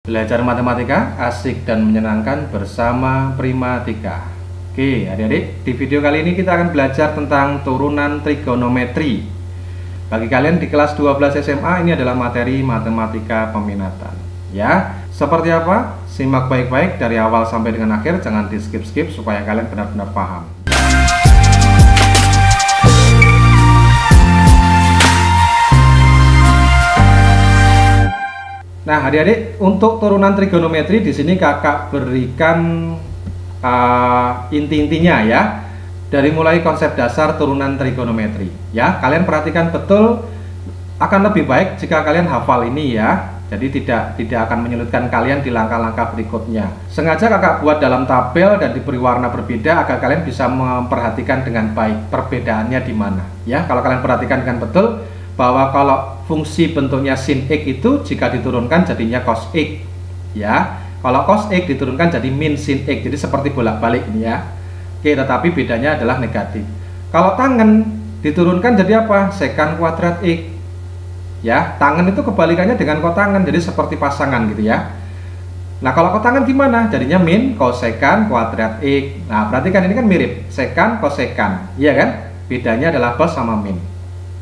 Belajar matematika asik dan menyenangkan bersama Primatika. Oke adik-adik, di video kali ini kita akan belajar tentang turunan trigonometri. Bagi kalian di kelas 12 SMA, ini adalah materi matematika peminatan. Ya, seperti apa? Simak baik-baik dari awal sampai dengan akhir, jangan di skip-skip supaya kalian benar-benar paham. Nah, adik-adik, untuk turunan trigonometri di sini kakak berikan inti-intinya ya. Dari mulai konsep dasar turunan trigonometri. Ya, kalian perhatikan betul, akan lebih baik jika kalian hafal ini ya. Jadi tidak akan menyulitkan kalian di langkah-langkah berikutnya. Sengaja kakak buat dalam tabel dan diberi warna berbeda agar kalian bisa memperhatikan dengan baik perbedaannya di mana. Ya, kalau kalian perhatikan dengan betul bahwa kalau fungsi bentuknya sin x itu jika diturunkan jadinya cos x ya. Kalau cos x diturunkan jadi min sin x, jadi seperti bolak-balik ini ya. Oke, tetapi bedanya adalah negatif. Kalau tangen diturunkan jadi apa? Sekan kuadrat x ya. Tangen itu kebalikannya dengan kotangen, jadi seperti pasangan gitu ya. Nah, kalau kotangen gimana? Jadinya min kosekan kuadrat x. Nah, perhatikan ini kan mirip, sekan kosekan, iya kan? Bedanya adalah plus sama min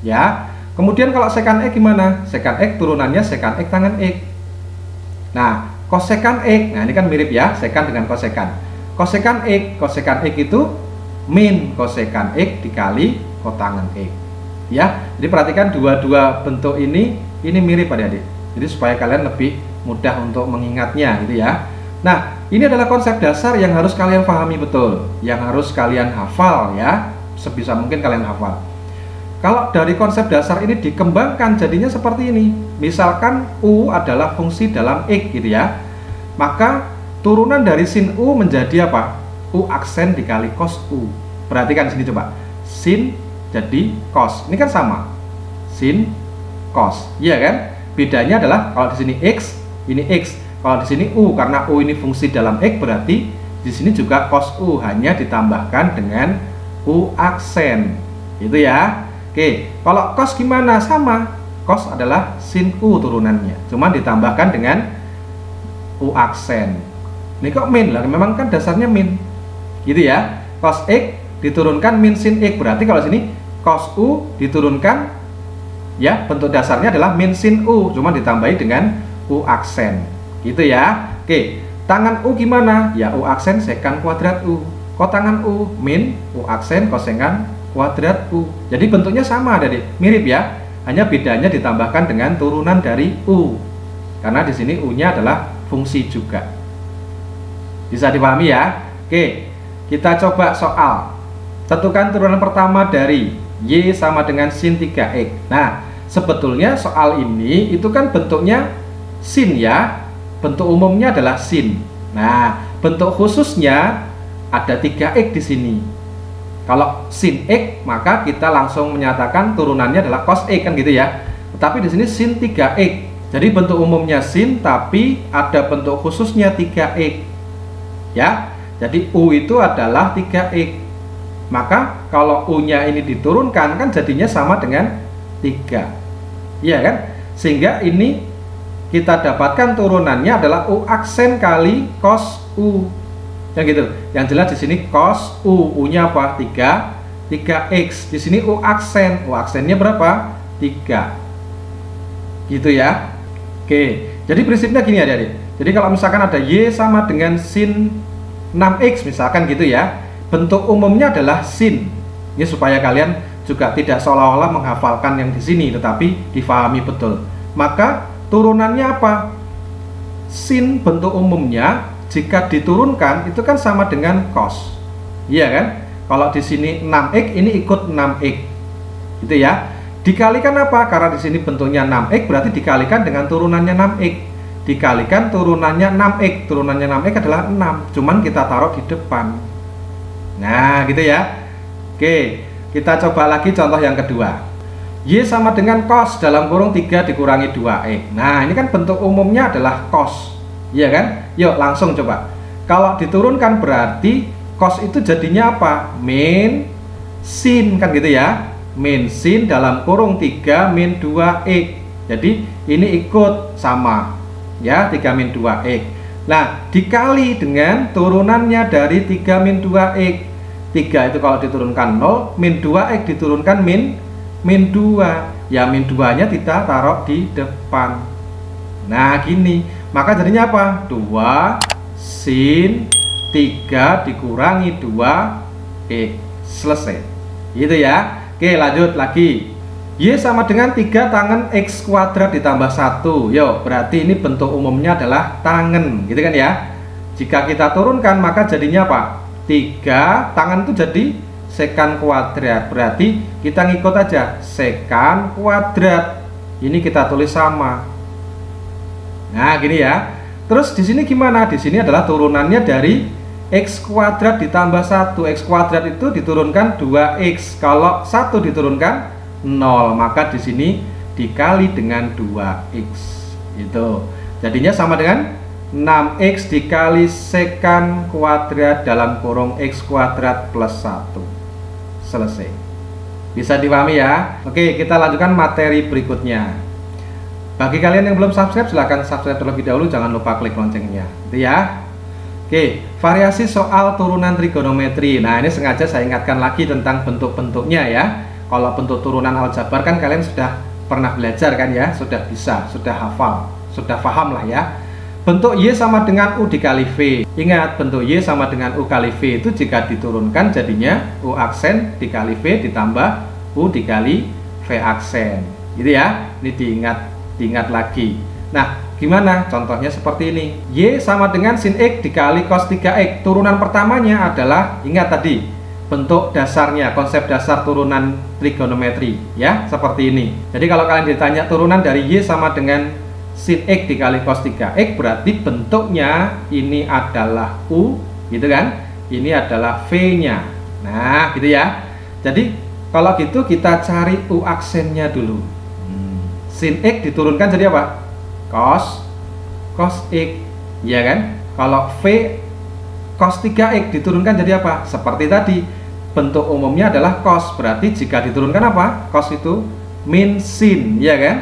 ya. Kemudian kalau sekan X gimana? Sekan X turunannya sekan X tangen X. Nah, kosekan X, nah ini kan mirip ya, sekan dengan kosekan. Kosekan X itu min kosekan X dikali kotangen X. Ya, jadi perhatikan dua-dua bentuk ini mirip adik-adik. Jadi supaya kalian lebih mudah untuk mengingatnya gitu ya. Nah, ini adalah konsep dasar yang harus kalian pahami betul, yang harus kalian hafal ya, sebisa mungkin kalian hafal. Kalau dari konsep dasar ini dikembangkan jadinya seperti ini. Misalkan U adalah fungsi dalam X gitu ya. Maka turunan dari sin U menjadi apa? U aksen dikali cos U. Perhatikan sini coba. Sin jadi cos. Ini kan sama. Sin cos. Iya kan? Bedanya adalah kalau di sini X, ini X. Kalau di sini U, karena U ini fungsi dalam X berarti di sini juga cos U, hanya ditambahkan dengan U aksen. Gitu ya. Oke, kalau cos gimana? Sama, cos adalah sin U turunannya, cuma ditambahkan dengan U aksen. Ini kok min lah, memang kan dasarnya min, gitu ya. Cos X diturunkan min sin X, berarti kalau sini cos U diturunkan, ya bentuk dasarnya adalah min sin U, cuma ditambahi dengan U aksen, gitu ya. Oke, tangan U gimana? Ya U aksen sekan kuadrat U. Kotangan U min U aksen kosekan kuadrat U. Jadi bentuknya sama adik, mirip ya. Hanya bedanya ditambahkan dengan turunan dari U. Karena di sini U-nya adalah fungsi juga. Bisa dipahami ya? Oke, kita coba soal. Tentukan turunan pertama dari Y sama dengan sin 3X. Nah, sebetulnya soal ini itu kan bentuknya sin ya. Bentuk umumnya adalah sin. Nah, bentuk khususnya ada 3X di sini. Kalau sin X, maka kita langsung menyatakan turunannya adalah cos X kan gitu ya. Tetapi di sini sin 3X. Jadi bentuk umumnya sin, tapi ada bentuk khususnya 3X. Ya. Jadi U itu adalah 3X. Maka kalau U-nya ini diturunkan kan jadinya sama dengan 3. Iya kan? Sehingga ini kita dapatkan turunannya adalah U aksen kali cos U. Yang gitu. Yang jelas di sini cos U, U-nya apa? 3X. Di sini U aksen. U aksennya berapa? 3. Gitu ya. Oke. Jadi prinsipnya gini adik-adik. Jadi kalau misalkan ada Y sama dengan sin 6X misalkan gitu ya. Bentuk umumnya adalah sin. Ini supaya kalian juga tidak seolah-olah menghafalkan yang di sini, tetapi difahami betul. Maka turunannya apa? Sin bentuk umumnya jika diturunkan itu kan sama dengan cos. Iya kan? Kalau di sini 6x, ini ikut 6x. Gitu ya. Dikalikan apa? Karena di sini bentuknya 6x berarti dikalikan dengan turunannya 6x. Dikalikan turunannya 6x. Turunannya 6x adalah 6. Cuman kita taruh di depan. Nah, gitu ya. Oke, kita coba lagi contoh yang kedua. Y sama dengan cos dalam kurung 3 dikurangi 2x. Nah, ini kan bentuk umumnya adalah cos. Iya kan? Yuk langsung coba. Kalau diturunkan berarti cos itu jadinya apa? Min sin kan gitu ya. Min sin dalam kurung 3 min 2x. Jadi ini ikut sama. ya, 3 min 2x. Nah, dikali dengan turunannya dari 3 min 2x. 3 itu kalau diturunkan 0, min 2x diturunkan min 2. Ya, min 2 nya kita taruh di depan. Nah, gini. Maka jadinya apa? 2 sin 3 dikurangi 2x. Selesai. Gitu ya. Oke, lanjut lagi. Y sama dengan 3 tangan X kuadrat ditambah 1. Yo, berarti ini bentuk umumnya adalah tangan, gitu kan ya. Jika kita turunkan maka jadinya apa? 3 tangan itu jadi sekan kuadrat. Berarti kita ngikut aja, sekan kuadrat. Ini kita tulis sama. Nah, gini ya. Terus di sini gimana? Di sini adalah turunannya dari X kuadrat ditambah 1. X kuadrat itu diturunkan 2x. Kalau 1 diturunkan 0, maka di sini dikali dengan 2x. Itu. Jadinya sama dengan 6x dikali sekan kuadrat dalam kurung x kuadrat plus 1. Selesai. Bisa dipahami ya? Oke, kita lanjutkan materi berikutnya. Bagi kalian yang belum subscribe, silahkan subscribe terlebih dahulu. Jangan lupa klik loncengnya. Itu ya. Oke, variasi soal turunan trigonometri. Nah, ini sengaja saya ingatkan lagi tentang bentuk-bentuknya ya. Kalau bentuk turunan aljabar kan kalian sudah pernah belajar kan ya, sudah bisa, sudah hafal, sudah paham lah ya. Bentuk Y sama dengan U dikali V. Ingat, bentuk Y sama dengan U kali V itu jika diturunkan jadinya U aksen dikali V ditambah U dikali V aksen. Gitu ya, ini diingat lagi. Nah, gimana? Contohnya seperti ini. Y sama dengan sin X dikali cos 3X. Turunan pertamanya adalah, ingat tadi, bentuk dasarnya, konsep dasar turunan trigonometri ya, seperti ini. Jadi kalau kalian ditanya turunan dari Y sama dengan sin X dikali cos 3X, berarti bentuknya ini adalah U, gitu kan? Ini adalah V-nya. Nah, gitu ya. Jadi kalau gitu kita cari U aksennya dulu. Sin X diturunkan jadi apa? Cos X, ya kan? Kalau V cos 3X diturunkan jadi apa? Seperti tadi, bentuk umumnya adalah cos, berarti jika diturunkan apa? Cos itu min sin, ya kan?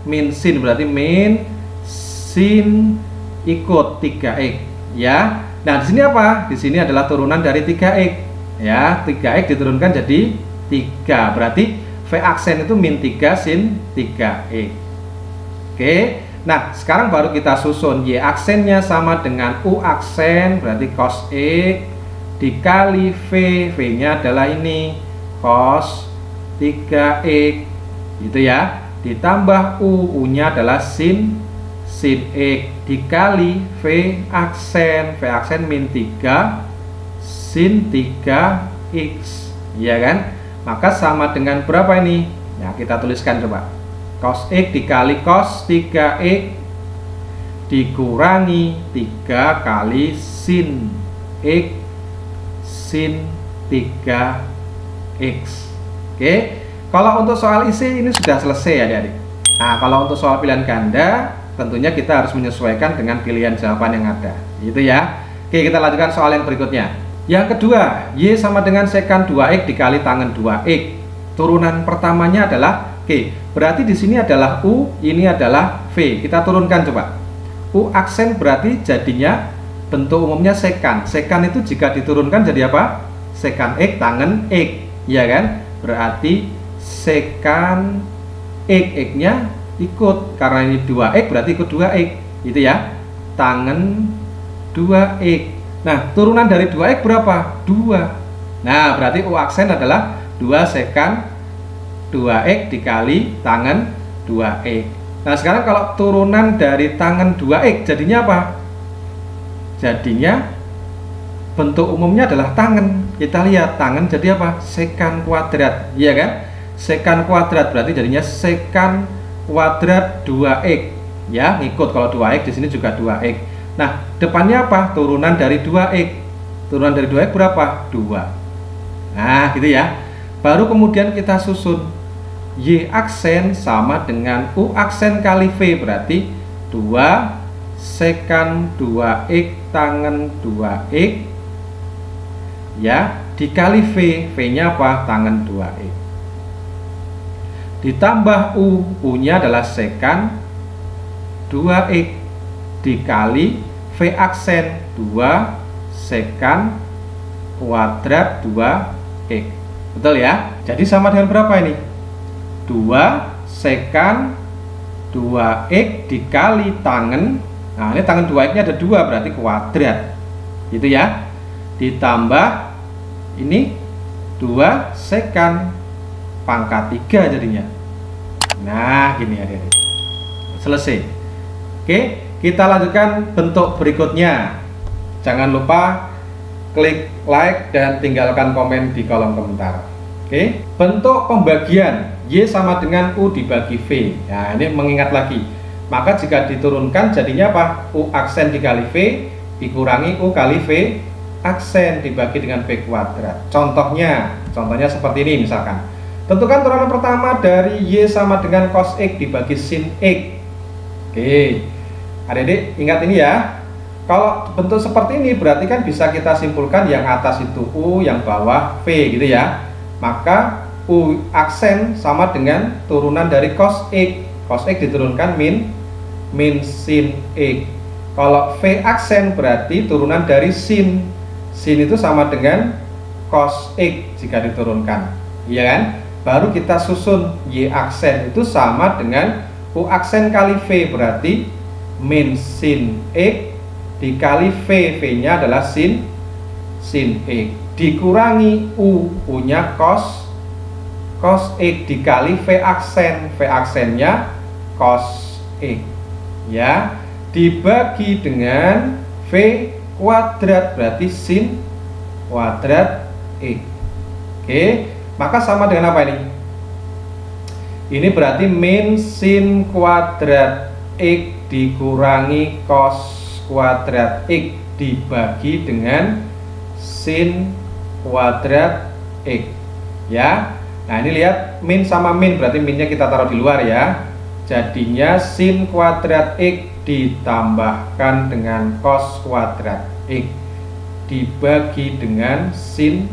Min sin berarti min sin ikut 3x, ya. Nah, di sini apa? Di sini adalah turunan dari 3x, ya. 3x diturunkan jadi 3, berarti V aksen itu min 3 sin 3x. Oke. Nah, sekarang baru kita susun. Y aksennya sama dengan U aksen, berarti cos X dikali V. V-nya adalah ini, cos 3x. Gitu ya. Ditambah U. U-nya adalah sin X dikali V aksen. V aksen min 3 sin 3x. Iya kan? Maka sama dengan berapa ini? Ya, kita tuliskan coba. Cos X dikali cos 3x dikurangi 3 kali sin X sin 3x. Oke, kalau untuk soal isi ini sudah selesai ya adik-adik. Nah, kalau untuk soal pilihan ganda tentunya kita harus menyesuaikan dengan pilihan jawaban yang ada, gitu ya. Oke, kita lanjutkan soal yang berikutnya. Yang kedua, Y sama dengan sekan 2x dikali tangen 2x. Turunan pertamanya adalah, oke, berarti di sini adalah U, ini adalah V. Kita turunkan coba. U aksen berarti jadinya bentuk umumnya sekan. Sekan itu jika diturunkan jadi apa? Sekan X tangen X, ya kan? Berarti sekan X-nya ikut, karena ini 2x berarti ikut 2x, gitu ya. Tangen 2x. Nah, turunan dari 2x berapa? 2. Nah, berarti U aksen adalah 2 sekan 2x dikali tangen 2x. Nah, sekarang kalau turunan dari tangen 2x jadinya apa? Jadinya bentuk umumnya adalah tangen. Kita lihat tangen jadi apa? Sekan kuadrat, iya kan? Sekan kuadrat berarti jadinya sekan kuadrat 2x. Ya, ngikut kalau 2x di sini juga 2x. Nah, depannya apa? Turunan dari 2x. Turunan dari 2x berapa? 2. Nah, gitu ya. Baru kemudian kita susun. Y aksen sama dengan U aksen kali V, berarti 2 sekan 2x tangen 2x, ya, dikali V. V-nya apa? Tangen 2x. Ditambah U. U-nya adalah sekan 2x. dikali V aksen 2 sekan kuadrat 2x. Betul ya? Jadi sama dengan berapa ini? 2 sekan 2x dikali tangen. Nah, ini tangen 2x nya ada 2, berarti kuadrat. Gitu ya. Ditambah ini 2 sekan pangkat 3 jadinya. Nah, gini adik-adik. Selesai. Oke, kita lanjutkan bentuk berikutnya. Jangan lupa klik like dan tinggalkan komen di kolom komentar. Oke, bentuk pembagian Y sama dengan U dibagi V. Nah, ini mengingat lagi. Maka jika diturunkan jadinya apa? U aksen dikali V dikurangi U kali V aksen dibagi dengan V kuadrat. Contohnya seperti ini misalkan. Tentukan turunan pertama dari Y sama dengan cos X dibagi sin X. Oke, adik-adik ingat ini ya. Kalau bentuk seperti ini berarti kan bisa kita simpulkan yang atas itu U, yang bawah V gitu ya. Maka U aksen sama dengan turunan dari cos X. Cos X diturunkan min sin X. Kalau V aksen berarti turunan dari sin. Sin itu sama dengan cos X jika diturunkan. Iya kan? Baru kita susun Y aksen itu sama dengan U aksen kali V, berarti min sin X dikali V, V-nya adalah sin X dikurangi U nya cos X dikali V aksen, V aksennya cos X ya, dibagi dengan V kuadrat, berarti sin kuadrat X. Oke, maka sama dengan apa ini? Ini berarti min sin kuadrat X dikurangi cos kuadrat X dibagi dengan sin kuadrat X ya. Nah, ini lihat min sama min, berarti minnya kita taruh di luar ya. Jadinya sin kuadrat X ditambahkan dengan cos kuadrat X dibagi dengan sin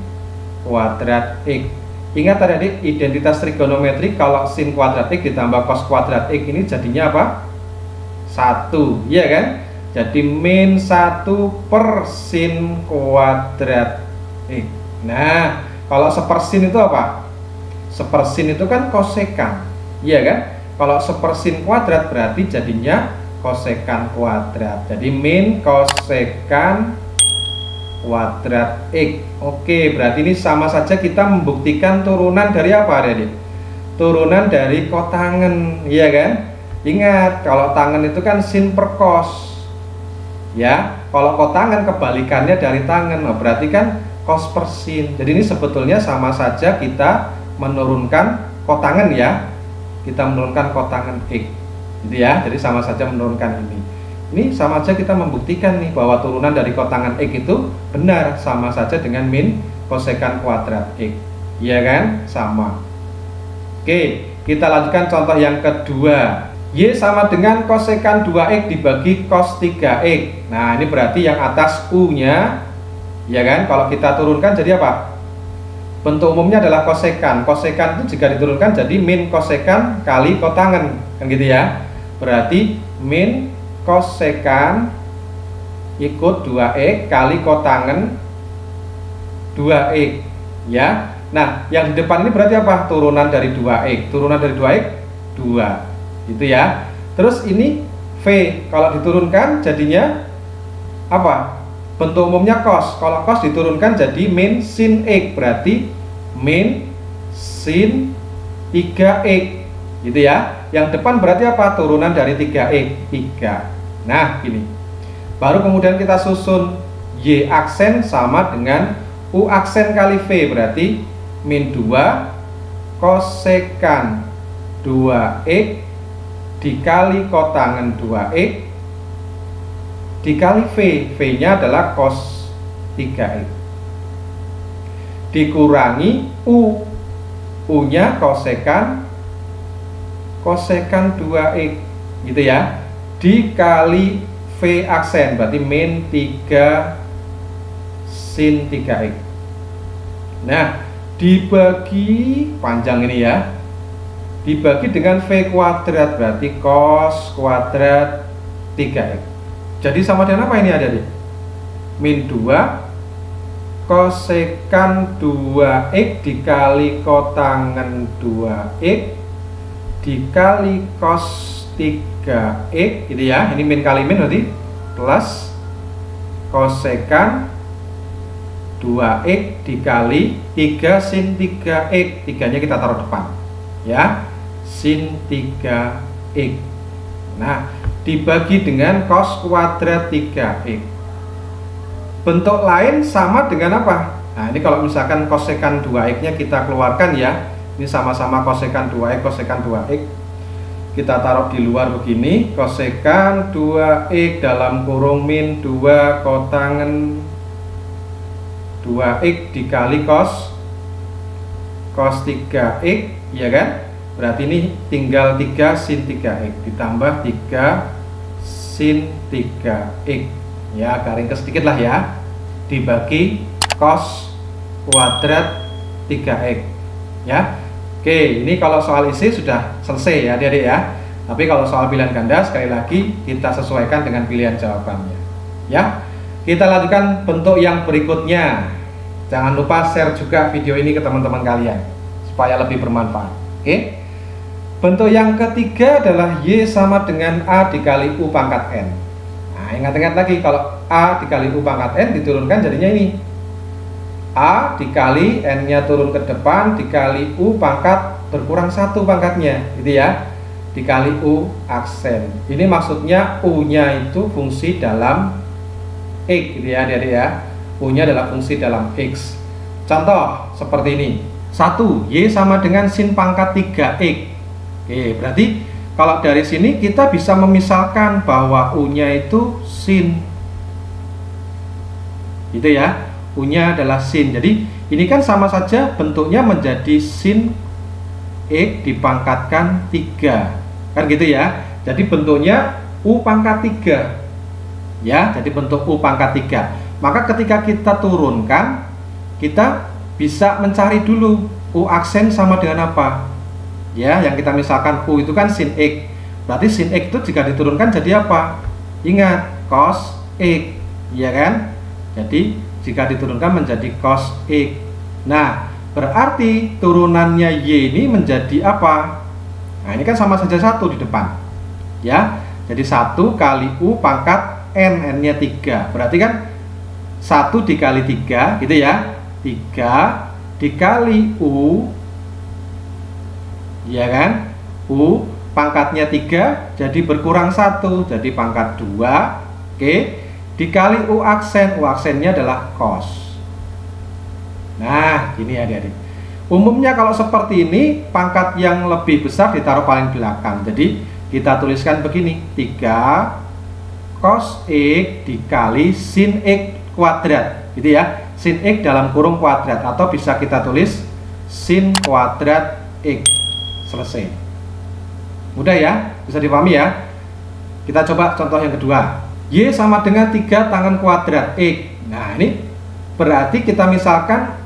kuadrat X. Ingat adik-adik, identitas trigonometri kalau sin kuadrat X ditambah cos kuadrat X ini jadinya apa? 1, iya kan? Jadi min 1 per sin kuadrat X. Nah, kalau sepersin itu apa? Sepersin itu kan kosekan, iya kan? Kalau sepersin kuadrat berarti jadinya kosekan kuadrat. Jadi min kosekan kuadrat X. Oke, berarti ini sama saja kita membuktikan turunan dari apa, adik? Turunan dari kotangen, iya kan? Ingat, kalau tangen itu kan sin per cos. Ya, kalau kotangen kebalikannya dari tangen, nah, berarti kan cos per sin. Jadi ini sebetulnya sama saja kita menurunkan kotangen ya. Kita menurunkan kotangen X. Gitu ya. Jadi sama saja menurunkan ini. Ini sama saja kita membuktikan nih bahwa turunan dari kotangen X itu benar, sama saja dengan min kosekan kuadrat X. Iya kan? Sama. Oke, kita lanjutkan contoh yang kedua. Y sama dengan kosekan 2x dibagi cos 3x. Nah, ini berarti yang atas U-nya, ya kan? Kalau kita turunkan jadi apa? Bentuk umumnya adalah kosekan. Kosekan itu jika diturunkan jadi min kosekan kali kotangen, kan gitu ya. Berarti min kosekan ikut 2x kali kotangen 2x, ya. Nah, yang di depan ini berarti apa? Turunan dari 2x. Turunan dari 2x 2. Gitu ya. Terus ini V kalau diturunkan jadinya apa? Bentuk umumnya cos. Kalau cos diturunkan jadi min sin X, berarti min sin 3x. Gitu ya. Yang depan berarti apa? Turunan dari 3x, 3. Nah, ini. Baru kemudian kita susun Y aksen sama dengan U aksen kali V, berarti min 2 kosekan 2x dikali kotangen 2x dikali V, V-nya adalah cos 3x dikurangi U, U-nya kosekan 2x gitu ya, dikali V aksen, berarti min 3 sin 3x. Nah, dibagi panjang ini ya, dibagi dengan V kuadrat, berarti cos kuadrat 3x. Jadi sama dengan apa ini adik-adik? Min 2 kosekan 2x dikali kotangen 2x dikali cos 3x gitu ya. Ini min kali min berarti plus kosekan 2x dikali 3 sin 3x. 3 nya kita taruh depan ya, sin 3x. Nah, dibagi dengan cos kuadrat 3x. Bentuk lain sama dengan apa? Nah, ini kalau misalkan kosekan 2x nya kita keluarkan ya. Ini sama-sama kosekan 2x, kosekan 2x. Kita taruh di luar begini, kosekan 2x dalam kurung min 2 kotangen 2x dikali cos 3x, ya kan? Berarti ini tinggal 3 sin 3x ditambah 3 sin 3x. Ya, garing ke sedikit lah ya, dibagi cos kuadrat 3x ya. Oke, ini kalau soal isi sudah selesai ya adik-adik ya. Tapi kalau soal pilihan ganda, sekali lagi kita sesuaikan dengan pilihan jawabannya ya. Kita lanjutkan bentuk yang berikutnya. Jangan lupa share juga video ini ke teman-teman kalian supaya lebih bermanfaat. Oke, bentuk yang ketiga adalah Y sama dengan A dikali U pangkat N. Nah, ingat-ingat lagi, kalau A dikali U pangkat N diturunkan jadinya ini A dikali N nya turun ke depan dikali U pangkat berkurang 1 pangkatnya gitu ya, dikali U aksen. Ini maksudnya U nya itu fungsi dalam X gitu ya adik-adik ya. U nya adalah fungsi dalam X. Contoh seperti ini, 1 Y sama dengan sin pangkat 3X. Oke, berarti kalau dari sini kita bisa memisalkan bahwa U-nya itu sin. Gitu ya. U-nya adalah sin. Jadi ini kan sama saja bentuknya menjadi sin X dipangkatkan 3. Kan gitu ya. Jadi bentuknya U pangkat 3. Ya, jadi bentuk U pangkat 3. Maka ketika kita turunkan, kita bisa mencari dulu U aksen sama dengan apa? Ya, yang kita misalkan U itu kan sin X. Berarti sin X itu jika diturunkan jadi apa? Ingat, cos X, ya kan? Jadi jika diturunkan menjadi cos X. Nah, berarti turunannya Y ini menjadi apa? Nah, ini kan sama saja 1 di depan. Ya, jadi 1 kali U pangkat N, N-nya 3. Berarti kan 1 dikali 3 gitu ya. 3 dikali U, ya kan? U pangkatnya 3 jadi berkurang 1 jadi pangkat 2. Oke, dikali U aksen. U aksennya adalah cos. Nah, gini adik-adik. Umumnya kalau seperti ini pangkat yang lebih besar ditaruh paling belakang. Jadi kita tuliskan begini, 3 cos X dikali sin X kuadrat gitu ya. Sin X dalam kurung kuadrat, atau bisa kita tulis sin kuadrat X. Selesai. Mudah ya, bisa dipahami ya. Kita coba contoh yang kedua. Y sama dengan 3 tangan kuadrat X. Nah, ini berarti kita misalkan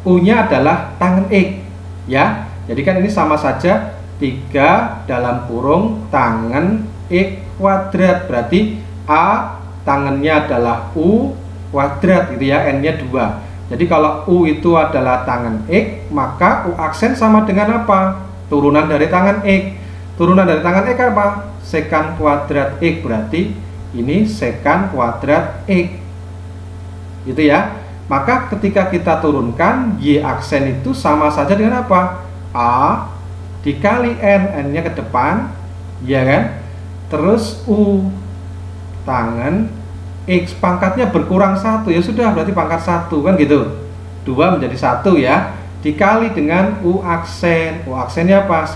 U nya adalah tangan X ya. Jadi kan ini sama saja 3 dalam kurung tangan X kuadrat. Berarti A tangannya adalah U kuadrat gitu ya, N nya 2. Jadi kalau U itu adalah tangan X, maka U aksen sama dengan apa? Turunan dari tangan X. Turunan dari tangan X apa? Sekan kuadrat X. Berarti ini sekan kuadrat X gitu ya. Maka ketika kita turunkan, Y aksen itu sama saja dengan apa? A dikali N, N nya ke depan, ya kan? Terus U tangan X pangkatnya berkurang 1, ya sudah, berarti pangkat 1 kan gitu. 2 menjadi 1 ya, dikali dengan U aksen. U aksennya apa?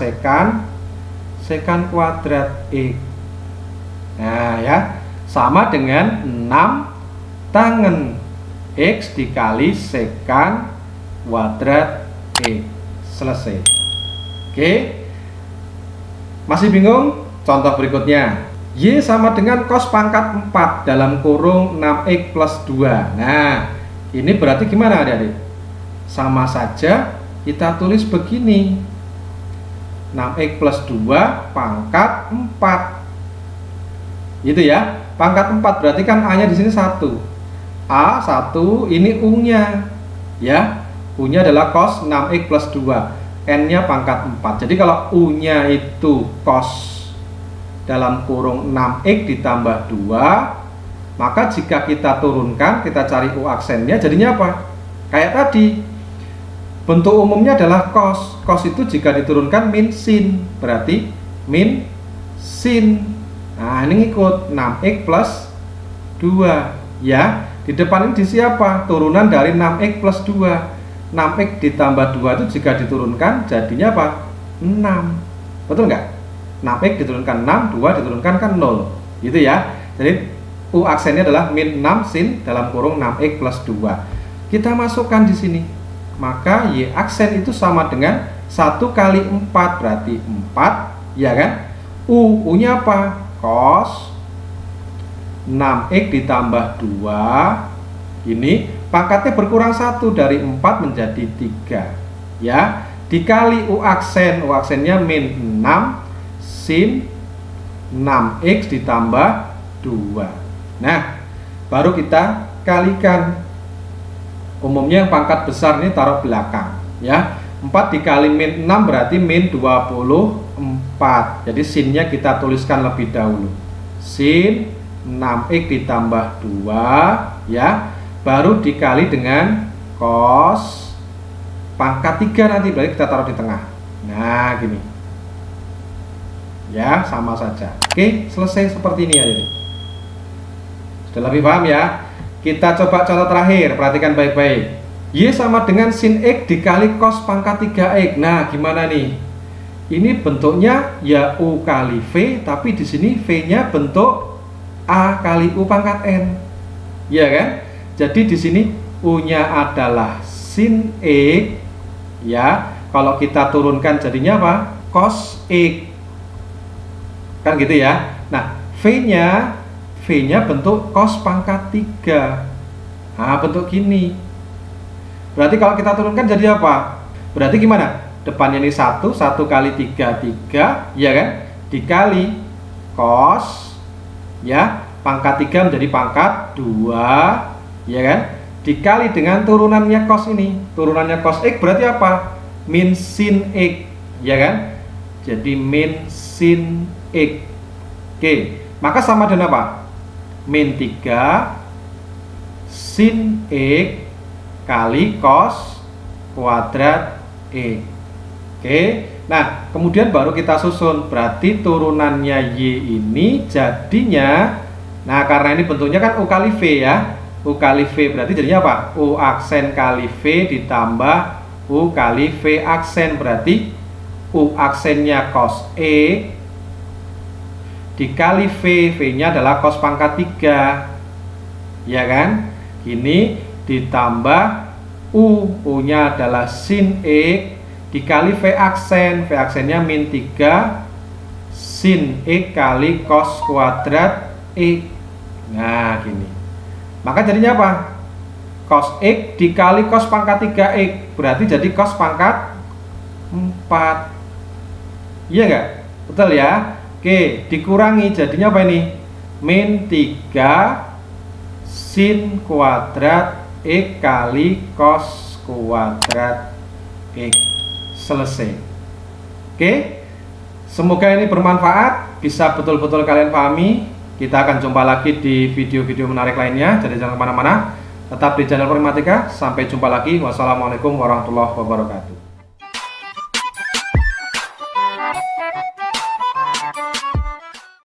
Sekan kuadrat X. Nah ya, sama dengan 6 tangan X dikali sekan kuadrat X. Selesai. Oke, masih bingung? Contoh berikutnya, Y sama dengan cos pangkat 4 dalam kurung 6X plus 2. Nah, ini berarti gimana adik-adik? Sama saja kita tulis begini, 6X plus 2 pangkat 4 gitu ya. pangkat 4 berarti kan A-nya di sini 1. A 1, ini U-nya. Ya. U-nya adalah cos 6x plus 2. N-nya pangkat 4. Jadi kalau U-nya itu cos dalam kurung 6x ditambah 2, maka jika kita turunkan, kita cari U aksennya, jadinya apa? Kayak tadi, bentuk umumnya adalah cos. Cos itu jika diturunkan min sin, berarti min sin. Nah, ini ngikut 6x plus 2. Ya, di depan ini di siapa? Turunan dari 6x plus 2. 6x ditambah 2 itu jika diturunkan jadinya apa? 6. Betul nggak? 6x diturunkan 6, 2 diturunkan kan 0. Gitu ya. Jadi U aksennya adalah min 6 sin dalam kurung 6x plus 2. Kita masukkan di sini. Maka Y aksen itu sama dengan 1 kali 4, berarti 4, ya kan? U-nya apa? Cos 6x ditambah 2. Ini pangkatnya berkurang 1 dari 4 menjadi 3. Ya, dikali U aksen. U aksennya min 6 sin 6x ditambah 2. Nah, baru kita kalikan. Umumnya yang pangkat besar ini taruh belakang, ya. 4 dikali min 6 berarti min 24. Jadi sinnya kita tuliskan lebih dahulu. Sin 6x ditambah 2, ya. Baru dikali dengan cos pangkat 3 nanti, berarti kita taruh di tengah. Nah, gini. Ya, sama saja. Oke, selesai seperti ini ya. Sudah lebih paham ya? Kita coba contoh terakhir, perhatikan baik-baik. Y sama dengan sin X dikali cos pangkat 3X. Nah, gimana nih? Ini bentuknya ya U kali V, tapi di sini V-nya bentuk A kali U pangkat N. Ya kan? Jadi di sini U-nya adalah sin X. Ya, kalau kita turunkan jadinya apa? Cos X. Kan gitu ya. Nah, V-nya bentuk cos pangkat 3. Nah, bentuk gini. Berarti kalau kita turunkan jadi apa? Berarti gimana? Depannya ini 1 kali 3, ya kan? Dikali cos, ya, pangkat 3 menjadi pangkat 2, ya kan? Dikali dengan turunannya cos ini. Turunannya cos X berarti apa? Min sin X, ya kan? Jadi min sin X. Oke, maka sama dengan apa? Min 3 sin X kali cos kuadrat X. Oke, nah kemudian baru kita susun. Berarti turunannya Y ini jadinya, nah karena ini bentuknya kan U kali V ya. U kali V berarti jadinya apa? U aksen kali V ditambah U kali V aksen. Berarti U aksennya cos X dikali V-nya adalah cos pangkat 3, ya kan? Ini ditambah U-nya adalah sin X dikali V aksen. V aksennya min 3 sin X kali cos kuadrat X. Nah, gini. Maka jadinya apa? Cos X dikali cos pangkat 3X, berarti jadi cos pangkat 4. Iya nggak? Betul ya? Oke, dikurangi jadinya apa ini? Min 3 sin kuadrat X kali cos kuadrat X. Selesai. Oke, semoga ini bermanfaat, bisa betul-betul kalian pahami. Kita akan jumpa lagi di video-video menarik lainnya. Jadi jangan kemana-mana, tetap di channel Permatika. Sampai jumpa lagi. Wassalamualaikum warahmatullahi wabarakatuh.